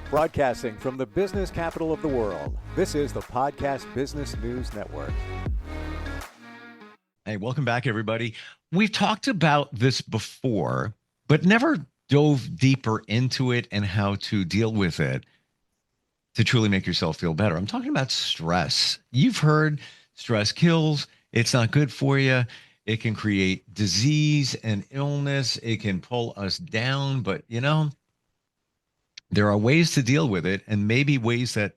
Broadcasting from the business capital of the world, this is the Podcast Business News Network. Hey, welcome back, everybody. We've talked about this before, but never dove deeper into it and how to deal with it to truly make yourself feel better. I'm talking about stress. You've heard stress kills, it's not good for you. It can create disease and illness. It can pull us down, but there are ways to deal with it and maybe ways that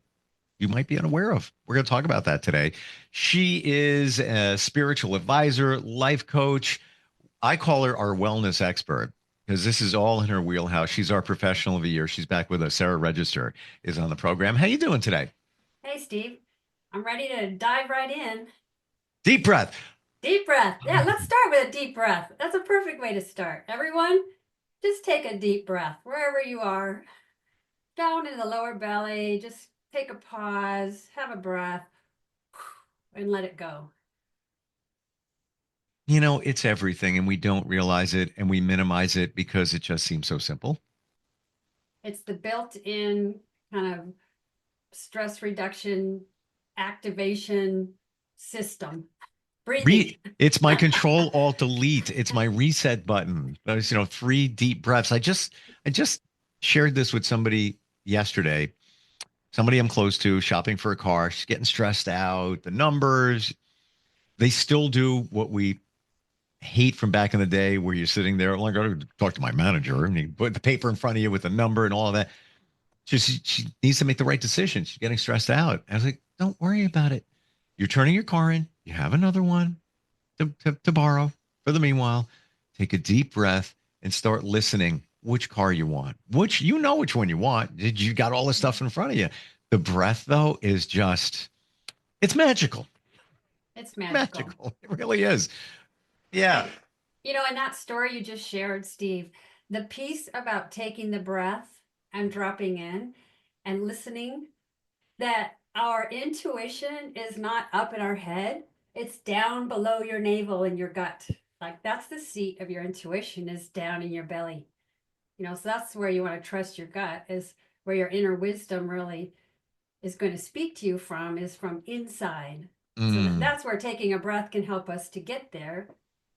you might be unaware of. We're going to talk about that today. She is a spiritual advisor, life coach. I call her our wellness expert because this is all in her wheelhouse. She's our professional of the year. She's back with us. Sara Regester is on the program. How you doing today? Hey, Steve. I'm ready to dive right in. Deep breath. Deep breath. Yeah, let's start with a deep breath. That's a perfect way to start. Everyone, just take a deep breath wherever you are. Down in the lower belly. Just take a pause, have a breath, and let it go. It's everything, and we don't realize it, and we minimize it because it just seems so simple. It's the built-in kind of stress reduction activation system. Breathing. It's my control alt delete. It's my reset button. Those, 3 deep breaths. I just shared this with somebody yesterday. Somebody I'm close to, shopping for a car. She's getting stressed out. The numbers. They still do what we hate from back in the day, where you're sitting there. Well, I got to talk to my manager, and he put the paper in front of you with the number and all of that. She needs to make the right decision. She's getting stressed out. I was like, don't worry about it. You're turning your car in. You have another one to borrow for the meanwhile. Take a deep breath and start listening which car you want. Which which one you want. You got all this stuff in front of you. The breath, though, is it's magical. It's magical. Magical. It really is. Yeah. In that story you just shared, Steve, the piece about taking the breath and dropping in and listening, that our intuition is not up in our head, it's down below your navel in your gut. Like, that's the seat of your intuition, is down in your belly. So that's where you want to trust your gut, is where your inner wisdom really is going to speak to you from, is from inside. So that's where taking a breath can help us to get there,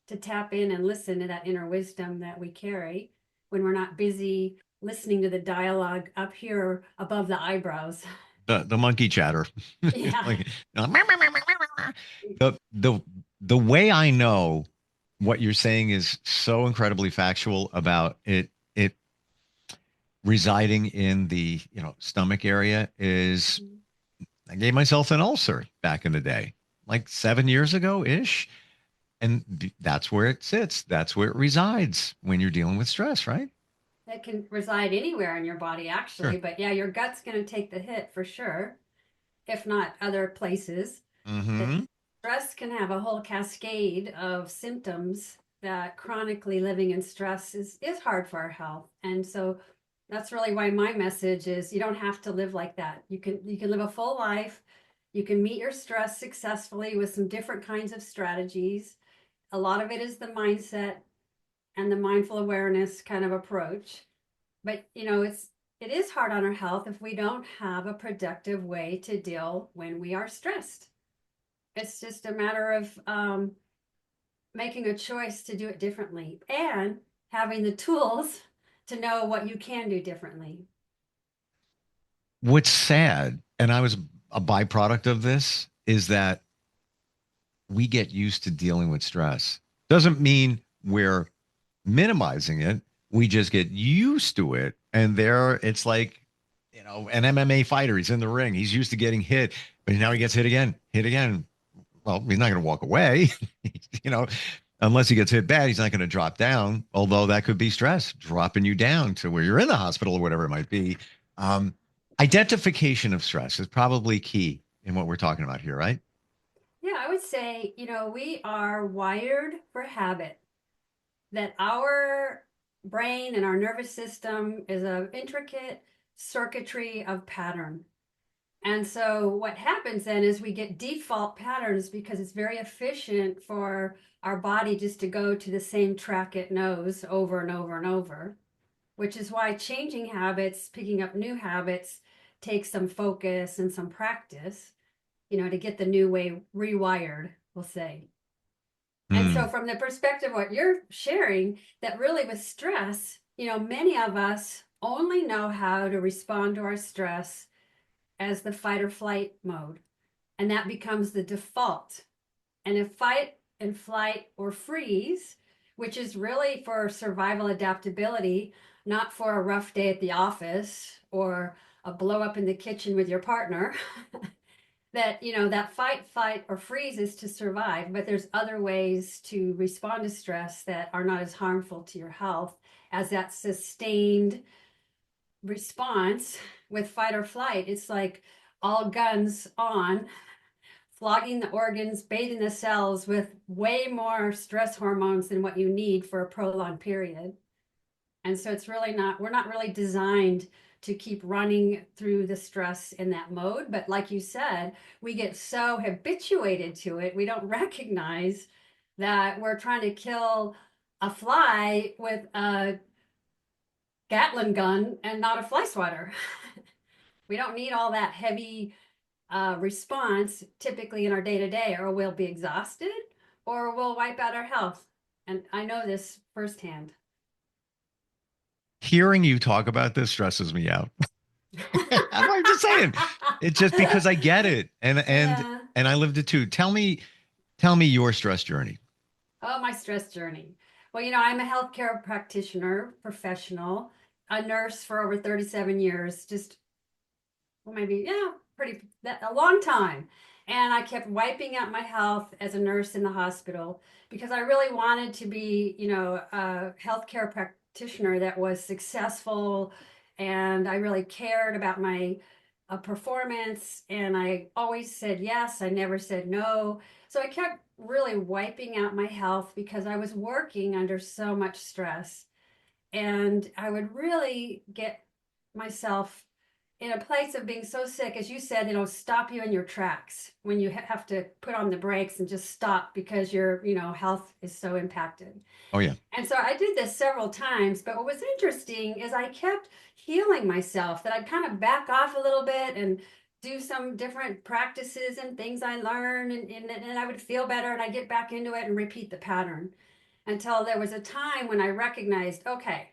to tap in and listen to that inner wisdom that we carry when we're not busy listening to the dialogue up here above the eyebrows. The monkey chatter. Yeah. Like, the way I know what you're saying is so incredibly factual about it residing in the stomach area is I gave myself an ulcer back in the day, like 7 years ago ish. And that's where it sits. That's where it resides when you're dealing with stress, right? It can reside anywhere in your body, actually. Sure. But yeah, your gut's going to take the hit for sure, if not other places. Mm-hmm. Stress can have a whole cascade of symptoms. That chronically living in stress is hard for our health. And so that's really why my message is, you don't have to live like that. You can live a full life. You can meet your stress successfully with some different kinds of strategies. A lot of it is the mindset and the mindful awareness kind of approach. But it is hard on our health if we don't have a productive way to deal when we are stressed. It's just a matter of making a choice to do it differently and having the tools to know what you can do differently. What's sad, and I was a byproduct of this, is that we get used to dealing with stress. Doesn't mean we're minimizing it. We just get used to it. And it's like, an MMA fighter. He's in the ring. He's used to getting hit, but now he gets hit again. Well, he's not going to walk away, unless he gets hit bad. He's not going to drop down, although that could be stress dropping you down to where you're in the hospital or whatever it might be. Identification of stress is probably key in what we're talking about here, right? Yeah, I would say, we are wired for habit, that our brain and our nervous system is an intricate circuitry of pattern. And so what happens then is we get default patterns because it's very efficient for our body just to go to the same track it knows over and over and over. which is why changing habits, picking up new habits, takes some focus and some practice, to get the new way rewired, we'll say. And so, Mm. from the perspective of what you're sharing, that really with stress, many of us only know how to respond to our stress as the fight or flight mode. And that becomes the default. And if fight and flight or freeze, which is really for survival adaptability, not for a rough day at the office or a blow up in the kitchen with your partner, that fight, flight, or freeze is to survive, but there's other ways to respond to stress that are not as harmful to your health as that sustained response with fight or flight. It's like all guns on, flogging the organs, bathing the cells with way more stress hormones than what you need for a prolonged period. And so we're not really designed to keep running through the stress in that mode. But like you said, we get so habituated to it, we don't recognize that we're trying to kill a fly with a Gatling gun and not a fly swatter. We don't need all that heavy response typically in our day to day, or we'll be exhausted or we'll wipe out our health. And I know this firsthand. Hearing you talk about this stresses me out. I'm just saying. It's just because I get it, Yeah. and I lived it too. Tell me your stress journey. Oh, my stress journey. Well, I'm a healthcare practitioner, professional, a nurse for over 37 years, just, well, maybe, yeah, a long time. And I kept wiping out my health as a nurse in the hospital because I really wanted to be, a healthcare practitioner that was successful. And I really cared about my performance. And I always said yes, I never said no. So I kept really wiping out my health because I was working under so much stress. And I would really get myself in a place of being so sick, as you said, it'll stop you in your tracks when you have to put on the brakes and just stop because your, health is so impacted. Oh yeah. And so I did this several times, but what was interesting is I kept healing myself, that I'd kind of back off a little bit and do some different practices and things I learned, and I would feel better and I'd get back into it and repeat the pattern until there was a time when I recognized, okay,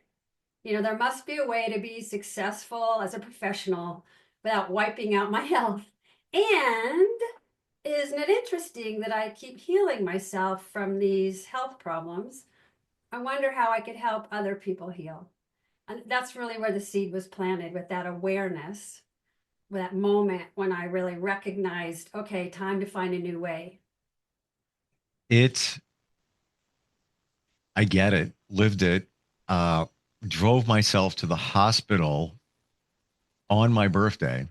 there must be a way to be successful as a professional without wiping out my health. And isn't it interesting that I keep healing myself from these health problems? I wonder how I could help other people heal. And that's really where the seed was planted, with that awareness, with that moment when I really recognized, okay, time to find a new way. It's I get it, lived it, uh, drove myself to the hospital on my birthday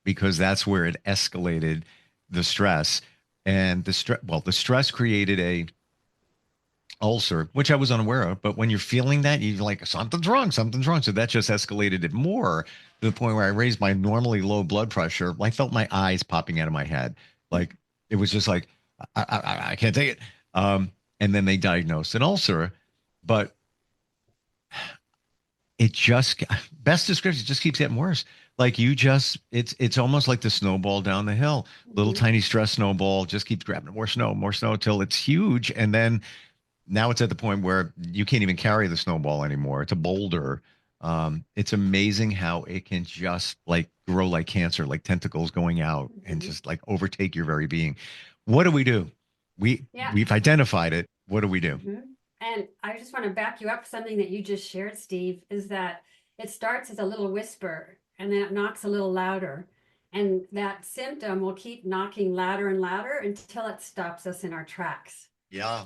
because that's where it escalated the stress. And the stress created a ulcer, which I was unaware of. But when you're feeling that, you're like, something's wrong, something's wrong. So that just escalated it more to the point where I raised my normally low blood pressure. I felt my eyes popping out of my head. Like it was just like, I can't take it. And then they diagnosed an ulcer, but it just best description, it just keeps getting worse. Like it's almost like the snowball down the hill. Little Mhm. tiny stress snowball just keeps grabbing more snow till it's huge. And then now it's at the point where you can't even carry the snowball anymore. It's a boulder. It's amazing how it can just like grow like cancer, like tentacles going out and Mhm. just like overtake your very being. What do we do? We Yeah. we've identified it. What do we do? And I just want to back you up. Something that you just shared, Steve, is that it starts as a little whisper and then it knocks a little louder. And that symptom will keep knocking louder and louder until it stops us in our tracks. Yeah.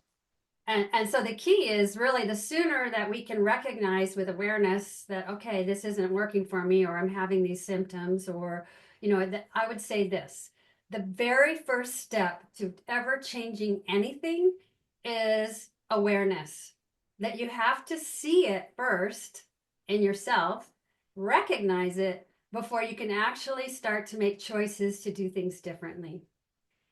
And so the key is really the sooner that we can recognize with awareness that, okay, this isn't working for me, or I'm having these symptoms, or, I would say this, the very first step to ever changing anything is awareness, that you have to see it first in yourself, recognize it before you can actually start to make choices to do things differently.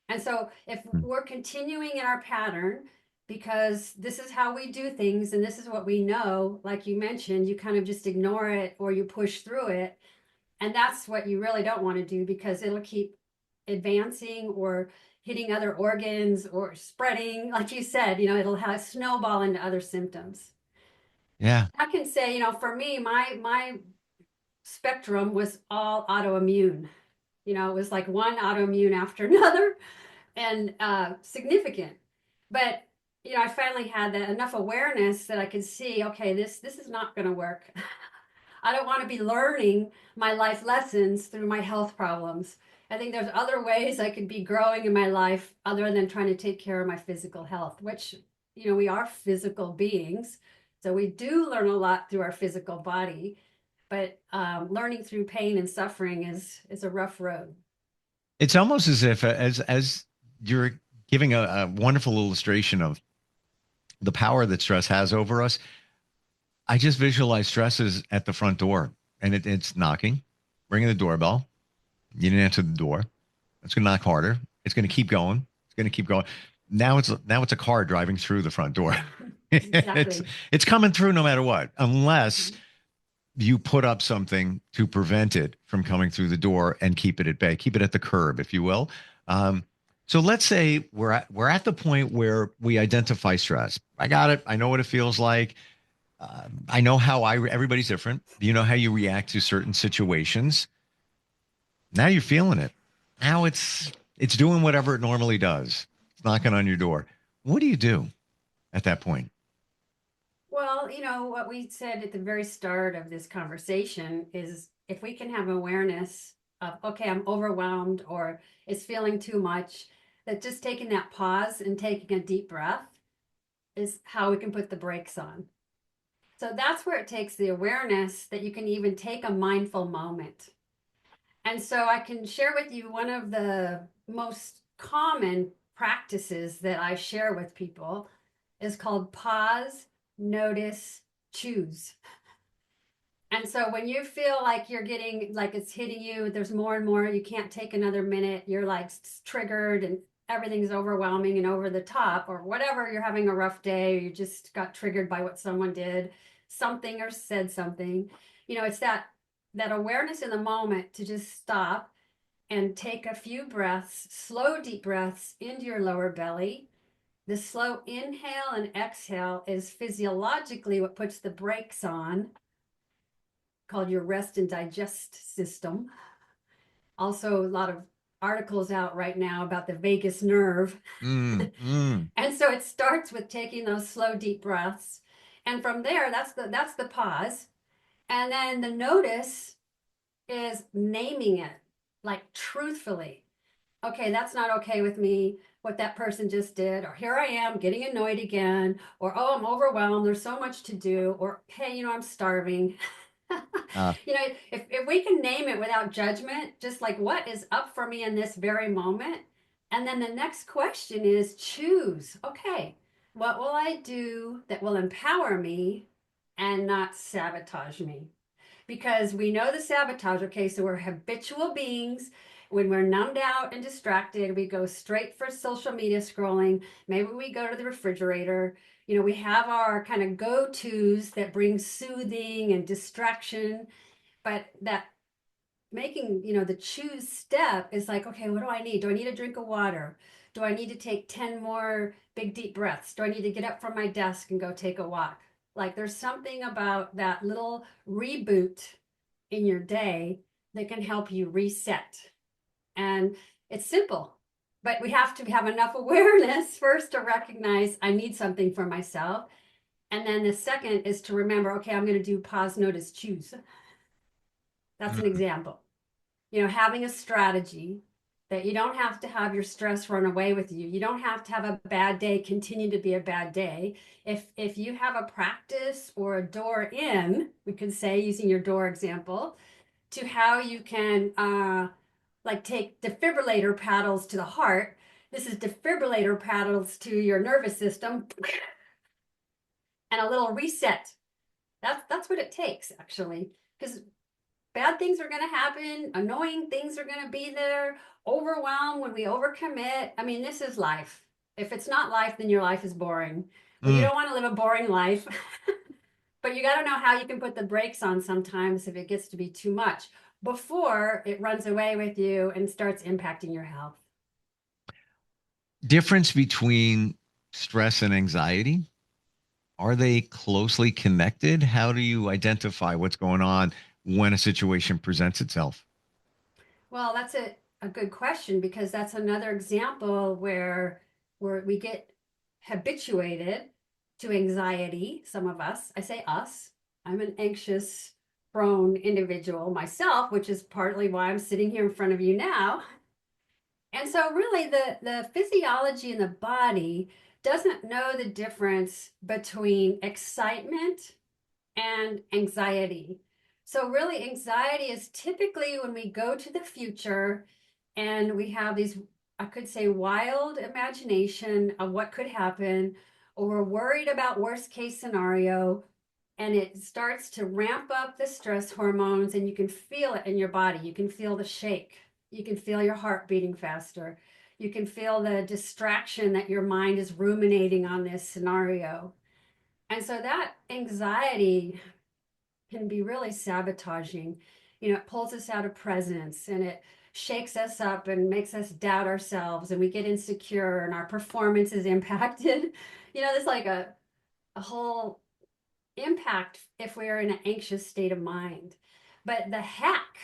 And so if we're continuing in our pattern, because this is how we do things and this is what we know. Like you mentioned, you kind of just ignore it or you push through it. And that's what you really don't want to do, because it'll keep advancing or hitting other organs or spreading. Like you said, it'll have snowball into other symptoms. Yeah. I can say, for me, my spectrum was all autoimmune. It was like one autoimmune after another, and significant. But I finally had that enough awareness that I could see, okay, this is not going to work. I don't want to be learning my life lessons through my health problems. I think there's other ways I could be growing in my life other than trying to take care of my physical health, which, we are physical beings. So we do learn a lot through our physical body, but learning through pain and suffering is a rough road. It's almost as if as you're giving a wonderful illustration of the power that stress has over us. I just visualize stress is at the front door and it's knocking, ringing the doorbell. You didn't answer the door. It's going to knock harder. It's going to keep going. It's going to keep going. Now it's a car driving through the front door. it's Exactly. it's coming through no matter what, unless you put up something to prevent it from coming through the door and keep it at bay, keep it at the curb, if you will. Um, so let's say we're at the point where we identify stress. I got it. I know what it feels like. I know how everybody's different. You know how you react to certain situations. Now you're feeling it. Now it's doing whatever it normally does. It's knocking on your door. What do you do at that point? Well, what we said at the very start of this conversation is if we can have awareness of, okay, I'm overwhelmed or it's feeling too much, that just taking that pause and taking a deep breath is how we can put the brakes on. So that's where it takes the awareness that you can even take a mindful moment. And so I can share with you one of the most common practices that I share with people is called pause, notice, choose. And so when you feel like you're getting, like it's hitting you, there's more and more, you can't take another minute, you're like triggered and everything's overwhelming and over the top, or whatever, you're having a rough day, or you just got triggered by what someone did, something or said something, it's that awareness in the moment to just stop and take a few breaths, slow, deep breaths into your lower belly. The slow inhale and exhale is physiologically what puts the brakes on, called your rest and digest system. Also, a lot of articles out right now about the vagus nerve. Mm, mm. And so it starts with taking those slow, deep breaths. And from there, that's the pause. And then the notice is naming it, like truthfully. Okay, that's not okay with me, what that person just did, or here I am getting annoyed again, or oh, I'm overwhelmed, there's so much to do, or hey, I'm starving. Uh, If we can name it without judgment, just like what is up for me in this very moment. And then the next question is choose. Okay, what will I do that will empower me and not sabotage me? Because we know the sabotage. Okay, so we're habitual beings. When we're numbed out and distracted, we go straight for social media scrolling. Maybe we go to the refrigerator. We have our kind of go-tos that bring soothing and distraction, but that making, the choose step is like, okay, what do I need? Do I need a drink of water? Do I need to take 10 more big deep breaths? Do I need to get up from my desk and go take a walk? Like there's something about that little reboot in your day that can help you reset. And it's simple, but we have to have enough awareness first to recognize I need something for myself. And then the second is to remember, okay, I'm going to do pause, notice, choose. That's an mm. example. Having a strategy that you don't have to have your stress run away with you. You don't have to have a bad day continue to be a bad day. If you have a practice or a door in, we could say, using your door example, to how you can like take defibrillator paddles to the heart. This is defibrillator paddles to your nervous system and a little reset. That's what it takes, actually, because bad things are going to happen, annoying things are going to be there, overwhelm when we overcommit. I mean, this is life. If it's not life, then your life is boring. Well, you Mm. don't want to live a boring life, but you got to know how you can put the brakes on sometimes if it gets to be too much before it runs away with you and starts impacting your health. Difference between stress and anxiety? Are they closely connected? How do you identify what's going on when a situation presents itself? Well, that's a good question because that's another example where we get habituated to anxiety. Some of us, I say us, I'm an anxious prone individual myself, which is partly why I'm sitting here in front of you now. And so really the physiology in the body doesn't know the difference between excitement and anxiety. So, really, anxiety is typically when we go to the future and we have these, I could say, wild imagination of what could happen, or we're worried about worst case scenario, and it starts to ramp up the stress hormones, and you can feel it in your body. You can feel the shake, you can feel your heart beating faster. You can feel the distraction that your mind is ruminating on this scenario. And so that anxiety can be really sabotaging. It pulls us out of presence and it shakes us up and makes us doubt ourselves and we get insecure and our performance is impacted. There's like a whole impact if we're in an anxious state of mind. But the hack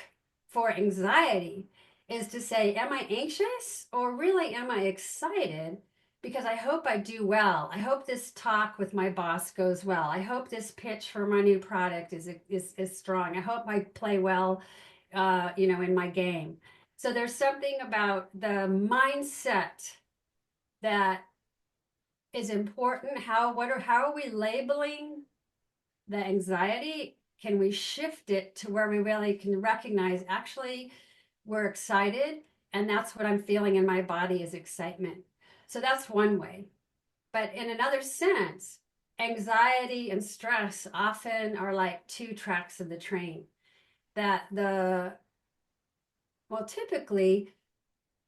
for anxiety is to say, am I anxious or really am I excited? Because I hope I do well. I hope this talk with my boss goes well. I hope this pitch for my new product is strong. I hope I play well, in my game. So there's something about the mindset that is important. How are we labeling the anxiety? Can we shift it to where we really can recognize actually we're excited and that's what I'm feeling in my body is excitement. So that's one way. But in another sense, anxiety and stress often are like two tracks of the train. Typically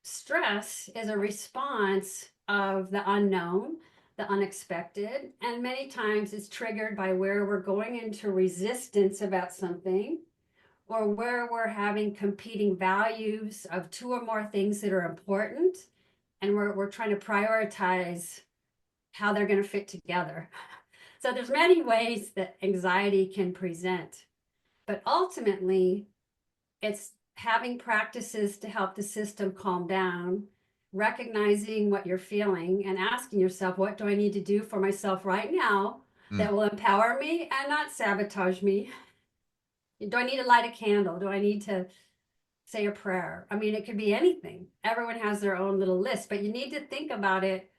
stress is a response of the unknown, the unexpected, and many times it's triggered by where we're going into resistance about something or where we're having competing values of two or more things that are important and we're trying to prioritize how they're going to fit together. So there's many ways that anxiety can present, but ultimately it's having practices to help the system calm down, recognizing what you're feeling, and asking yourself, what do I need to do for myself right now Mm. that will empower me and not sabotage me? Do I need to light a candle? Do I need to say a prayer? I mean, it could be anything. Everyone has their own little list, but you need to think about it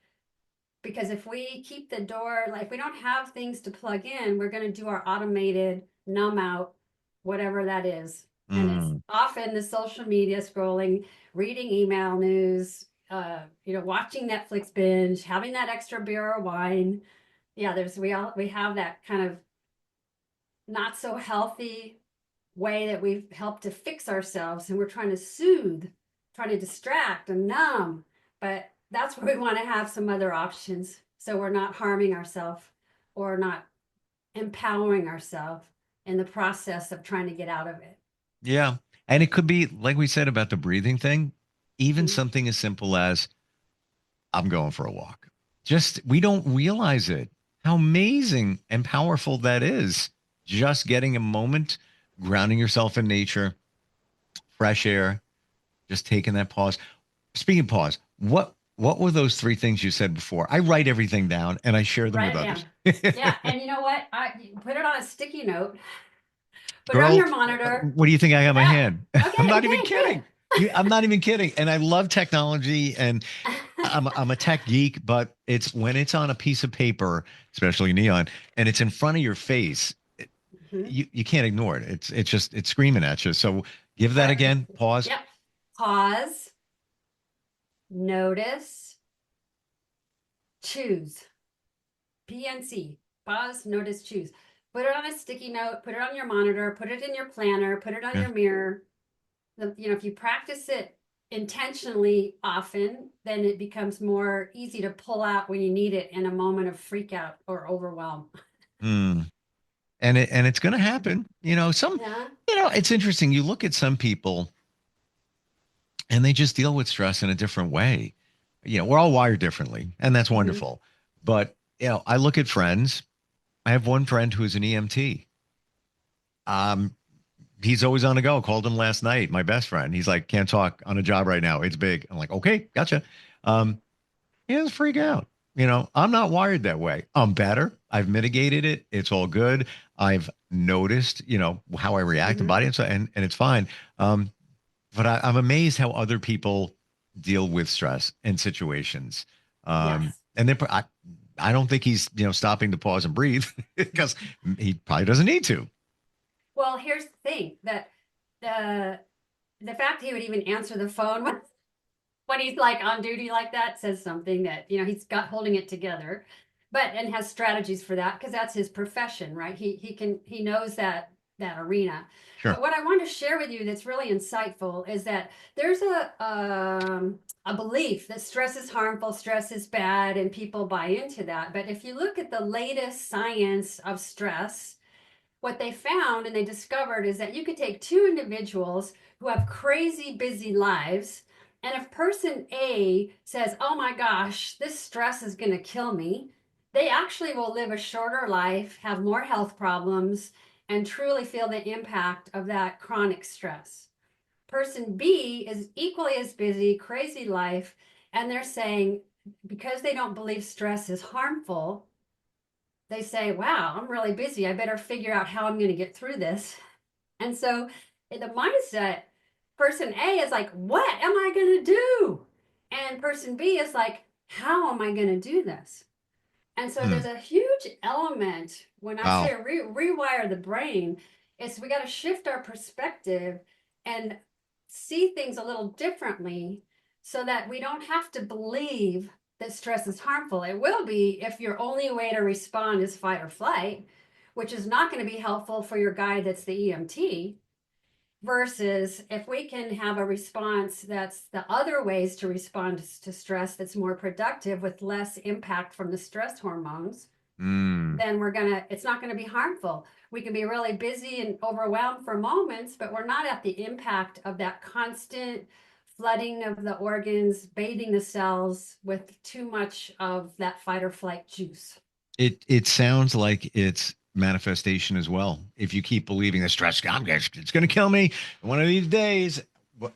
because if we keep the door, like if we don't have things to plug in, we're going to do our automated numb out, whatever that is. And it's Mm. often the social media scrolling, reading email news, watching Netflix binge, having that extra beer or wine. Yeah, we have that kind of not so healthy way that we've helped to fix ourselves and we're trying to soothe, trying to distract and numb. But that's where we want to have some other options so we're not harming ourselves or not empowering ourselves in the process of trying to get out of it. Yeah. And it could be, like we said about the breathing thing, even Mhm. something as simple as I'm going for a walk. Just, we don't realize it, how amazing and powerful that is. Just getting a moment, grounding yourself in nature, fresh air, just taking that pause. Speaking of pause, what were those three things you said before? I write everything down and I share them with Write it others. down. Yeah. And you know what? I put it on a sticky note, put it on Girl, your monitor. what do you think I got in my Yeah. hand? I'm Okay. not even Okay. Good. kidding. I'm not even kidding. And I love technology and I'm a tech geek, but it's when it's on a piece of paper, especially neon, and it's in front of your face, Mhm. you can't ignore it. It's screaming at you. So give that Perfect. again. Pause. Yep. Pause, notice, choose. PNC. Pause, notice, choose. Put it on a sticky note, put it on your monitor, put it in your planner, put it on Yeah. your mirror. If you practice it intentionally often, then it becomes more easy to pull out when you need it in a moment of freak out or overwhelm. Mm. And it's going to happen. Yeah. It's interesting. You look at some people and they just deal with stress in a different way. We're all wired differently, and that's Mhm. wonderful. But, I look at friends. I have one friend who's an EMT. Um, he's always on the go. Called him last night, my best friend. He's like, can't talk on a job right now. It's big. I'm like, okay, gotcha. Um, he doesn't freak out. I'm not wired that way. I'm better. I've mitigated it. It's all good. I've noticed, how I react to Mhm. body and it's fine. But I'm amazed how other people deal with stress and situations. Yes. And then I don't think he's, stopping to pause and breathe because he probably doesn't need to. Well, here's the thing that the the fact he would even answer the phone when he's like on duty like that says something that, he's got holding it together, but and has strategies for that because that's his profession, right? He knows that arena. Sure. But what I want to share with you that's really insightful is that there's a belief that stress is harmful, stress is bad, and people buy into that. But if you look at the latest science of stress, what they found and they discovered is that you could take two individuals who have crazy busy lives, and if person A says, oh my gosh, this stress is going to kill me, they actually will live a shorter life, have more health problems, and truly feel the impact of that chronic stress. Person B is equally as busy, crazy life, and they're saying, because they don't believe stress is harmful, they say, wow, I'm really busy. I better figure out how I'm going to get through this. And so in the mindset, person A is like, what am I going to do? And person B is like, how am I going to do this? And so Hmm. there's a huge element when I say Wow. rewire the brain, it's we got to shift our perspective and see things a little differently so that we don't have to believe that stress is harmful. It will be if your only way to respond is fight or flight, which is not going to be helpful for your guy that's the EMT. Versus if we can have a response that's the other ways to respond to stress that's more productive with less impact from the stress hormones, Mm. then it's not gonna be harmful. We can be really busy and overwhelmed for moments, but we're not at the impact of that constant flooding of the organs, bathing the cells with too much of that fight or flight juice. It sounds like it's manifestation as well. If you keep believing the stress, it's going to kill me one of these days,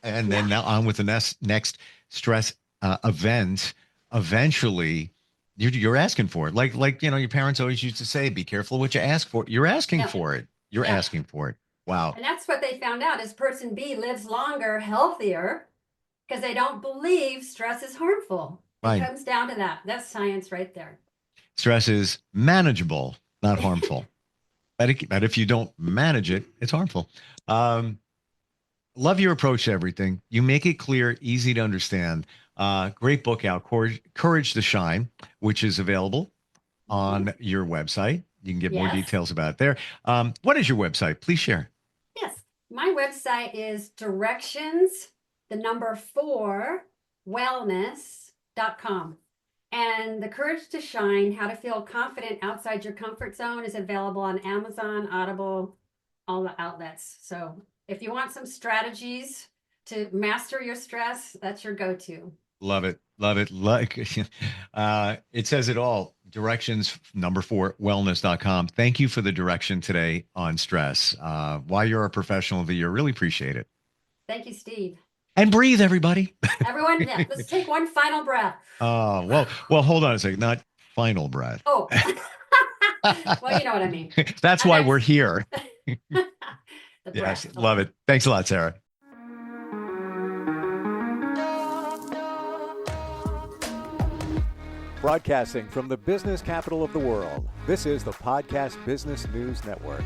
and then Yeah. now on with the next stress event, eventually you're asking for it. Like your parents always used to say, "Be careful what you ask for." You're asking Yep. for it. You're Yep. asking for it. Wow. And that's what they found out is person B lives longer, healthier, because they don't believe stress is harmful. It Right. comes down to that. That's science right there. Stress is manageable, not harmful. But if you don't manage it, it's harmful. Um, Love your approach to everything. You make it clear, easy to understand. Great book out, Courage to Shine, which is available Mhm. on your website. You can get more Yes. details about it there. What is your website? Please share. Yes. My website is directions, the number 4, wellness.com. And The Courage to Shine, How to Feel Confident Outside Your Comfort Zone is available on Amazon, Audible, all the outlets. So if you want some strategies to master your stress, that's your go-to. Love it. Love it. Like it says it all. Directions number 4, wellness.com. Thank you for the direction today on stress. While you're a professional of the year, really appreciate it. Thank you, Steve. And breathe, everybody. Everyone, yeah, let's take one final breath. Well, hold on a second. Not final breath. Oh, well, you know what I mean. That's And why we're here. the Yes, breath. love it. Thanks a lot, Sarah. Broadcasting from the business capital of the world, this is the Podcast Business News Network.